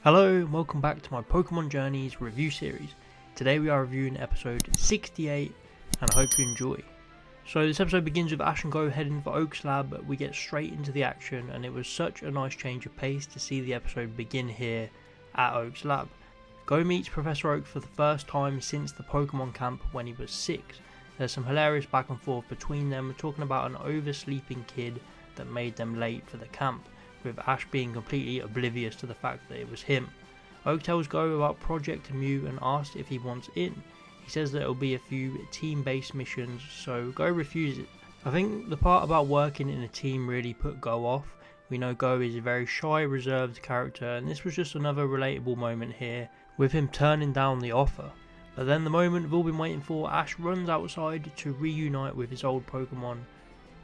Hello and welcome back to my Pokemon Journeys review series. Today we are reviewing episode 68 and I hope you enjoy. So this episode begins with Ash and Go heading for Oak's lab. We get straight into the action and it was such a nice change of pace to see the episode begin here at Oak's lab. Go meets Professor Oak for the first time since the Pokemon camp when he was 6. There's some hilarious back and forth between them talking about an oversleeping kid that made them late for the camp, with Ash being completely oblivious to the fact that it was him. Oak tells Go about Project Mew and asks if he wants in. He says that it will be a few team-based missions, so Go refuses. I think the part about working in a team really put Go off. We know Go is a very shy, reserved character, and this was just another relatable moment here, with him turning down the offer. But then the moment we've all been waiting for, Ash runs outside to reunite with his old Pokemon.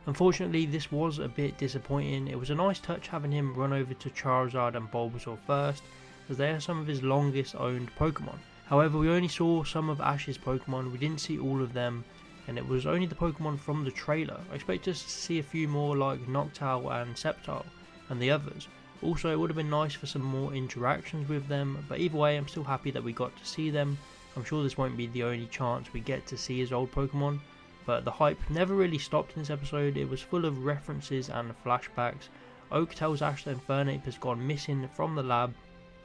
Unfortunately, this was a bit disappointing. It was a nice touch having him run over to Charizard and Bulbasaur first, as they are some of his longest owned Pokemon. However, we only saw some of Ash's Pokemon, we didn't see all of them, and it was only the Pokemon from the trailer. I expect us to see a few more like Noctowl and Sceptile and the others. Also, it would have been nice for some more interactions with them, but either way I'm still happy that we got to see them. I'm sure this won't be the only chance we get to see his old Pokemon. But the hype never really stopped in this episode. It was full of references and flashbacks. Oak tells Ash that Infernape has gone missing from the lab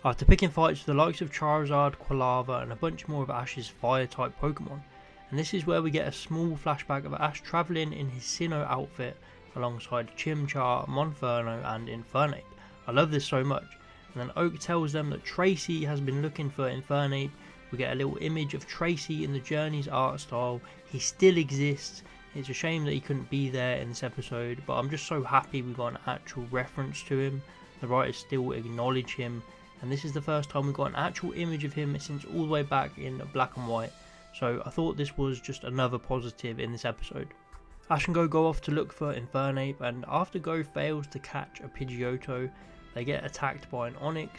after picking fights with the likes of Charizard, Quilava and a bunch more of Ash's fire-type Pokemon. And this is where we get a small flashback of Ash travelling in his Sinnoh outfit alongside Chimchar, Monferno and Infernape. I love this so much. And then Oak tells them that Tracy has been looking for Infernape. We get a little image of Tracy in the Journeys art style. He still exists. It's a shame that he couldn't be there in this episode, but I'm just so happy we got an actual reference to him. The writers still acknowledge him, and this is the first time we got an actual image of him since all the way back in black and white. So I thought this was just another positive in this episode. Ash and Go off to look for Infernape, and after Go fails to catch a Pidgeotto, they get attacked by an Onix,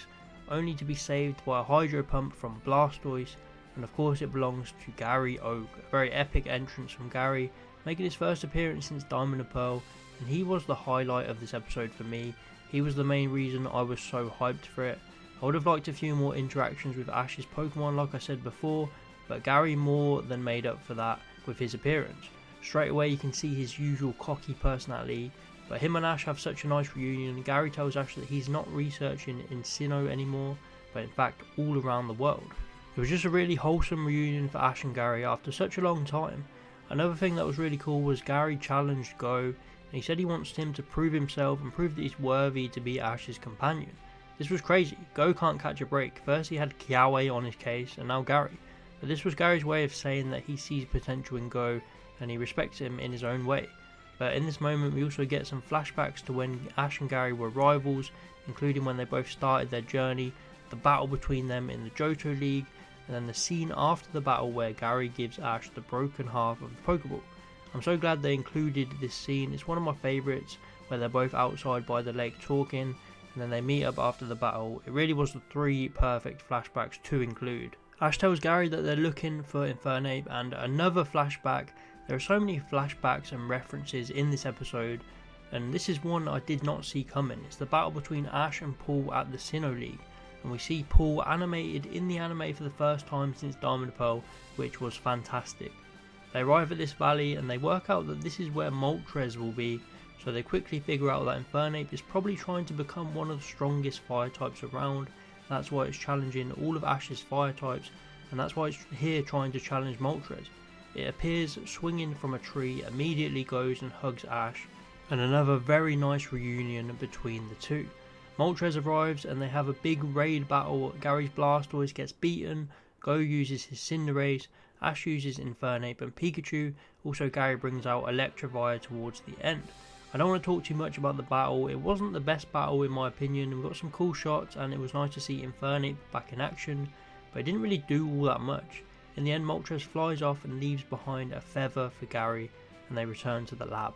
only to be saved by a Hydro Pump from Blastoise, and of course it belongs to Gary Oak. A very epic entrance from Gary, making his first appearance since Diamond and Pearl, and he was the highlight of this episode for me. He was the main reason I was so hyped for it. I would have liked a few more interactions with Ash's Pokemon like I said before, but Gary more than made up for that with his appearance. Straight away you can see his usual cocky personality, but him and Ash have such a nice reunion. Gary tells Ash that he's not researching in Sinnoh anymore, but in fact all around the world. It was just a really wholesome reunion for Ash and Gary after such a long time. Another thing that was really cool was Gary challenged Go, and he said he wants him to prove himself and prove that he's worthy to be Ash's companion. This was crazy. Go can't catch a break. First he had Kiawe on his case and now Gary. But this was Gary's way of saying that he sees potential in Go and he respects him in his own way. But in this moment we also get some flashbacks to when Ash and Gary were rivals, including when they both started their journey, the battle between them in the Johto League, and then the scene after the battle where Gary gives Ash the broken half of the Pokeball. I'm so glad they included this scene. It's one of my favourites, where they're both outside by the lake talking and then they meet up after the battle. It really was the 3 perfect flashbacks to include. Ash tells Gary that they're looking for Infernape, and another flashback. There are so many flashbacks and references in this episode, and this is one I did not see coming. It's the battle between Ash and Paul at the Sinnoh League, and we see Paul animated in the anime for the first time since Diamond and Pearl, which was fantastic. They arrive at this valley and they work out that this is where Moltres will be, so they quickly figure out that Infernape is probably trying to become one of the strongest fire types around. That's why it's challenging all of Ash's fire types, and that's why it's here trying to challenge Moltres. It appears swinging from a tree, immediately goes and hugs Ash, and another very nice reunion between the two. Moltres arrives and they have a big raid battle. Gary's Blastoise gets beaten, Go uses his Cinderace, Ash uses Infernape and Pikachu. Also Gary brings out Electivire towards the end. I don't want to talk too much about the battle. It wasn't the best battle in my opinion. We got some cool shots and it was nice to see Infernape back in action, but it didn't really do all that much. In the end, Moltres flies off and leaves behind a feather for Gary, and they return to the lab.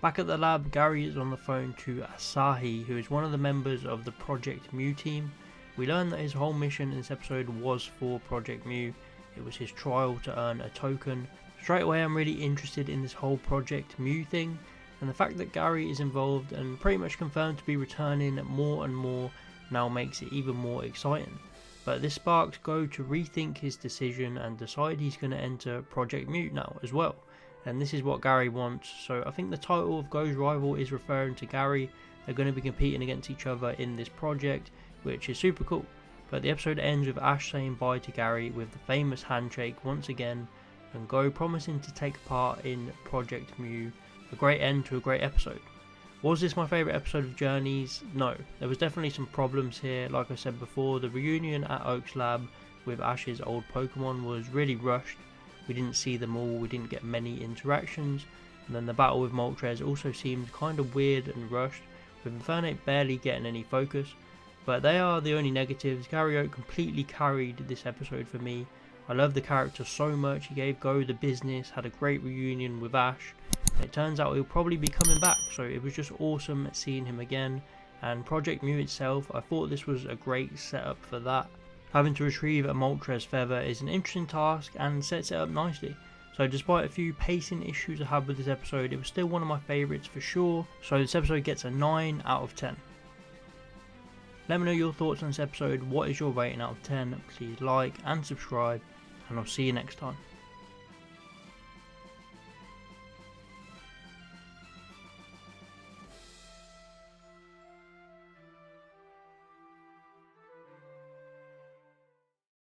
Back at the lab, Gary is on the phone to Asahi, who is one of the members of the Project Mew team. We learn that his whole mission in this episode was for Project Mew. It was his trial to earn a token. Straight away I'm really interested in this whole Project Mew thing, and the fact that Gary is involved and pretty much confirmed to be returning more and more now makes it even more exciting. But this sparks Go to rethink his decision and decide he's going to enter Project Mute now as well. And this is what Gary wants, so I think the title of Go's rival is referring to Gary. They're going to be competing against each other in this project, which is super cool. But the episode ends with Ash saying bye to Gary with the famous handshake once again, and Go promising to take part in Project Mew. A great end to a great episode. Was this my favourite episode of Journeys? No, there was definitely some problems here. Like I said before, the reunion at Oak's lab with Ash's old Pokemon was really rushed. We didn't see them all, we didn't get many interactions, and then the battle with Moltres also seemed kind of weird and rushed, with Infernape barely getting any focus. But they are the only negatives. Gary Oak completely carried this episode for me. I love the character so much. He gave Go the business, had a great reunion with Ash, and it turns out he'll probably be coming back, so it was just awesome seeing him again. And Project Mew itself, I thought this was a great setup for that. Having to retrieve a Moltres feather is an interesting task and sets it up nicely. So despite a few pacing issues I had with this episode, it was still one of my favourites for sure. So this episode gets a 9 out of 10. Let me know your thoughts on this episode. What is your rating out of 10? Please like and subscribe, and I'll see you next time.